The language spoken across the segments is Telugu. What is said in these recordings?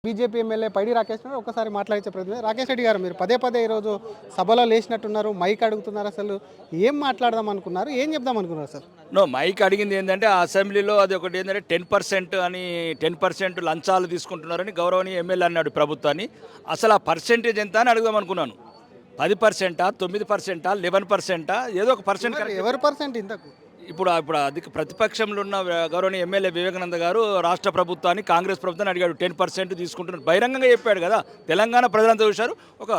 బీజేపీ ఎమ్మెల్యే పైడి రాకేష్ రెడ్డి ఒకసారి మాట్లాడించే ప్రతినిధి. రాకేష్ రెడ్డి గారు, మీరు పదే పదే ఈరోజు సభలో లేచినట్టున్నారు, మైక్ అడుగుతున్నారు. అసలు ఏం మాట్లాడదాం అనుకున్నారు, ఏం చెప్దాం అనుకున్నారు సార్? మైక్ అడిగింది ఏంటంటే ఆ అసెంబ్లీలో అది ఒకటి ఏంటంటే 10% అని 10% లంచాలు తీసుకుంటున్నారని గౌరవనీయ ఎమ్మెల్యే అన్నాడు ప్రభుత్వాన్ని. అసలు ఆ పర్సెంటేజ్ ఎంత అని అడుగుదాం అనుకున్నాను. 10%, 9%, 11%, ఏదో ఒక పర్సెంట్. ఎవరి పర్సెంట్ ఇంతకు? ఇప్పుడు అధిక ప్రతిపక్షంలో ఉన్న గౌరవనీయ ఎమ్మెల్యే వివేకానంద గారు రాష్ట్ర ప్రభుత్వాన్ని, కాంగ్రెస్ ప్రభుత్వాన్ని అడిగాడు. 10% తీసుకుంటున్నారు బహిరంగంగా చెప్పాడు కదా. తెలంగాణ ప్రజలంతా చూశారు. ఒక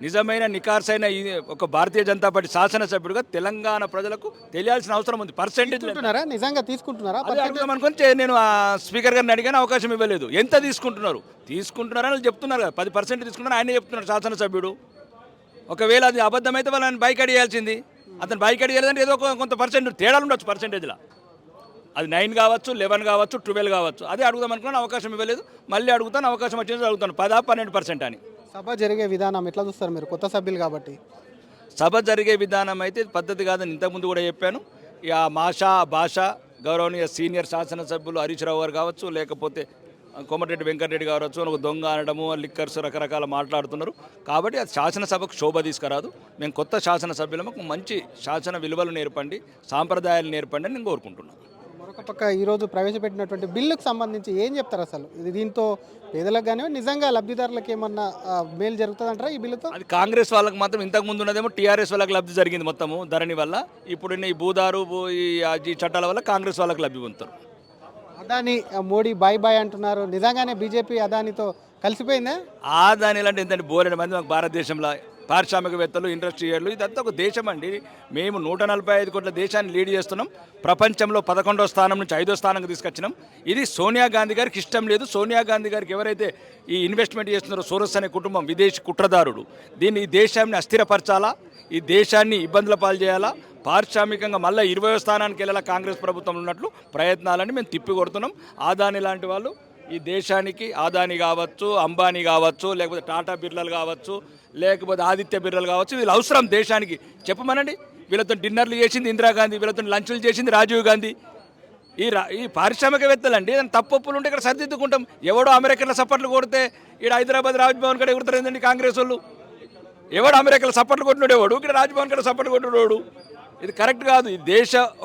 నిజమైన నికార్సైన ఒక భారతీయ జనతా పార్టీ శాసనసభ్యుడిగా తెలంగాణ ప్రజలకు తెలియాల్సిన అవసరం ఉంది. పర్సెంటేజ్ నిజంగా తీసుకుంటున్నారా అనుకుని నేను ఆ స్పీకర్ గారిని అడిగాను, అవకాశం ఇవ్వలేదు. ఎంత తీసుకుంటున్నారని చెప్తున్నారు కదా. 10% తీసుకుంటున్నారు ఆయన చెప్తున్నాడు శాసనసభ్యుడు. ఒకవేళ అది అబద్ధమైతే వాళ్ళని బైకాట్ చేయాల్సింది. అతను బైకాట్ చేయాలంటే ఏదో కొంత పర్సెంట్ తేడాలు ఉండొచ్చు పర్సెంటేజ్లో. అది 9 కావచ్చు, 11 కావచ్చు, 12 కావచ్చు. అదే అడుగుదాం అనుకున్నాను, అవకాశం ఇవ్వలేదు. మళ్ళీ అడుగుతాను, అవకాశం వచ్చింది అడుగుతాను. 10-12% అని. సభ జరిగే విధానం ఎట్లా చూస్తారు మీరు, కొత్త సభ్యులు కాబట్టి? సభ జరిగే విధానం అయితే పద్ధతి కాదని ఇంతకుముందు కూడా చెప్పాను. ఇక భాష గౌరవనీయ సీనియర్ శాసనసభ్యులు హరీష్ రావు గారు కావచ్చు, లేకపోతే కోమటిరెడ్డి వెంకటరెడ్డి కావచ్చు, ఒక దొంగ అనడము, లిక్కర్స్ రకరకాల మాట్లాడుతున్నారు. కాబట్టి అది శాసనసభకు శోభ తీసుకురాదు. మేము కొత్త శాసనసభ్యులకు మంచి శాసన విలువలు నేర్పండి, సాంప్రదాయాలు నేర్పండి అని నేను కోరుకుంటున్నాను. మరొక పక్క ఈరోజు ప్రవేశపెట్టినటువంటి బిల్లుకు సంబంధించి ఏం చెప్తారు అసలు? ఇది దీంతో పేదలకు కానీ నిజంగా లబ్ధిదారులకు ఏమన్నా మేలు జరుగుతుందంటారా ఈ బిల్లుతో? అది కాంగ్రెస్ వాళ్ళకి మాత్రం ఇంతకు ముందు ఉన్నదేమో టీఆర్ఎస్ వాళ్ళకి లబ్ధి జరిగింది మొత్తము ధరణి వల్ల. ఇప్పుడు ఈ భూదారు ఈ చట్టాల వల్ల కాంగ్రెస్ వాళ్ళకి లబ్ధి పొందుతారు. అదాని మోడీ బాయ్ అంటున్నారు. నిజంగానే బీజేపీ అదానితో కలిసిపోయిందా? అదాని అంటే ఎంతంటే బోలెడు మంది మాకు భారతదేశంలో పారిశ్రామికవేత్తలు, ఇండస్ట్రియర్లు, ఇదంతా ఒక దేశం అండి. మేము 145 కోట్ల దేశాన్ని లీడ్ చేస్తున్నాం. ప్రపంచంలో 11వ స్థానం నుంచి 5వ స్థానానికి తీసుకొచ్చినాం. ఇది సోనియా గాంధీ గారికి ఇష్టం లేదు. సోనియా గాంధీ గారికి ఎవరైతే ఈ ఇన్వెస్ట్మెంట్ చేస్తున్నారో సోరస్ అనే కుటుంబం, విదేశీ కుట్రదారుడు, దీన్ని ఈ దేశాన్ని అస్థిరపరచాలా, ఈ దేశాన్ని ఇబ్బందుల పాలు చేయాలా, పారిశ్రామికంగా మళ్ళీ 20వ స్థానానికి వెళ్ళాలా కాంగ్రెస్ ప్రభుత్వం ఉన్నట్లు ప్రయత్నాలని మేము తిప్పి కొడుతున్నాం. అదాని లాంటి వాళ్ళు ఈ దేశానికి, అదాని కావచ్చు, అంబానీ కావచ్చు, లేకపోతే టాటా బిర్లాలు కావచ్చు, లేకపోతే ఆదిత్య బిర్లాలు కావచ్చు, వీళ్ళు అవసరం దేశానికి. చెప్పమనండి. వీళ్ళతో డిన్నర్లు చేసింది ఇందిరాగాంధీ, వీళ్ళతో లంచ్లు చేసింది రాజీవ్ గాంధీ. ఈ పారిశ్రామికవేత్తలండి. ఏదైనా తప్పులు ఉంటే ఇక్కడ సరిదిద్దుకుంటాం. ఎవడో అమెరికన్ల సపోర్ట్లు కొడితే ఇక్కడ హైదరాబాద్ రాజ్భవన్ కూడా ఎగురుతారు ఏంటండి కాంగ్రెస్ వాళ్ళు? ఎవడు అమెరికాలో సపోర్ట్లు కొట్టినోడేవాడు, ఇక్కడ రాజ్భవన్ కూడా సపోర్ట్ కొట్టినోడు. ఇది కరెక్ట్ కాదు. ఈ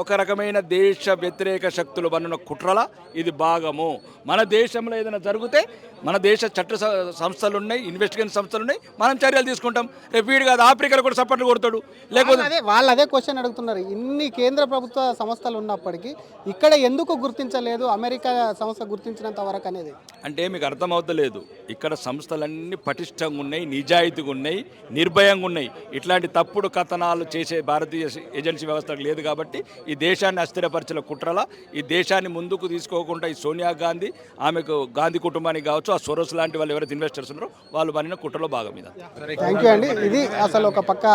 ఒక రకమైన దేశ వ్యతిరేక శక్తులు పన్నున్న కుట్రల ఇది భాగము. మన దేశంలో ఏదైనా జరిగితే మన దేశ చట్ట సంస్థలు ఉన్నాయి, ఇన్వెస్టిగేషన్ సంస్థలు ఉన్నాయి, మనం చర్యలు తీసుకుంటాం. రేపు వీడు కాదు ఆఫ్రికాలో కూడా సపోర్ట్లు కొడతాడు. లేకపోతే వాళ్ళు అదే క్వశ్చన్ అడుగుతున్నారు. ఇన్ని కేంద్ర ప్రభుత్వ సంస్థలు ఉన్నప్పటికీ ఇక్కడ ఎందుకు గుర్తించలేదు, అమెరికా సంస్థ గుర్తించినంత వరకు అనేది? అంటే మీకు అర్థమవుతలేదు. ఇక్కడ సంస్థలన్నీ పటిష్టంగా ఉన్నాయి, నిజాయితీగా ఉన్నాయి, నిర్భయంగా ఉన్నాయి. ఇట్లాంటి తప్పుడు కథనాలు చేసే భారతీయ ఏజెన్సీ వ్యవస్థకు లేదు. కాబట్టి ఈ దేశాన్ని అస్థిరపరిచిన కుట్రల, ఈ దేశాన్ని ముందుకు తీసుకోకుండా ఈ సోనియా గాంధీ, ఆమెకు గాంధీ కుటుంబానికి కావచ్చు, ఆ సోరస్ లాంటి వాళ్ళు ఎవరైతే ఇన్వెస్టర్స్ ఉన్నారో వాళ్ళు పడిన కుట్రలో భాగం మీద. థ్యాంక్ యూ అండి. ఇది అసలు ఒక పక్క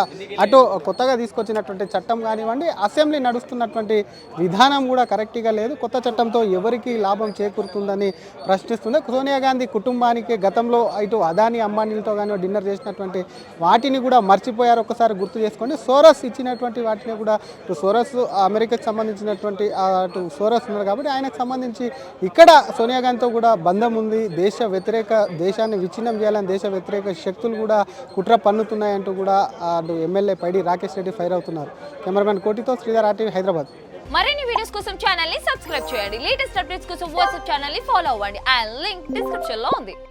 అటు కొత్తగా తీసుకొచ్చినటువంటి చట్టం కానివ్వండి, అసెంబ్లీ నడుస్తున్నటువంటి విధానం కూడా కరెక్ట్గా లేదు. కొత్త చట్టంతో ఎవరికి లాభం చేకూరుతుందని ప్రశ్నిస్తుంది. సోనియా గాంధీ కుటుంబానికి గతంలో ఇటు అదాని అంబానీలతో కానీ డిన్నర్ చేసినటువంటి వాటిని కూడా మర్చిపోయారు. ఒకసారి గుర్తు చేసుకోండి. సోరస్ ఇచ్చినటువంటి వాటిని కూడా, ఇటు సోరస్ అమెరికాకి సంబంధించినటువంటి అటు సోరస్ ఉన్నారు కాబట్టి ఆయనకు సంబంధించి ఇక్కడ సోనియా గాంధీతో కూడా బంధం ఉంది. దేశాన్ని విచ్ఛిన్నం చేయాలని దేశ వ్యతిరేక శక్తులు కూడా కుట్ర పన్నుతున్నాయంటూ కూడా అటు ఎమ్మెల్యే పైడి రాకేష్ రెడ్డి ఫైర్ అవుతున్నారు. కెమెరామెన్ కోటితో శ్రీధర్, RTV, హైదరాబాద్. మరిన్ని వీడియోస్ కోసం ఛానల్ ని సబ్స్క్రైబ్ చేయండి. లేటెస్ట్ అప్డేట్స్ కోసం వాట్సాప్ ఛానల్ ని ఫాలో అవ్వండి. ఆ లింక్ డిస్క్రిప్షన్ లో ఉంది.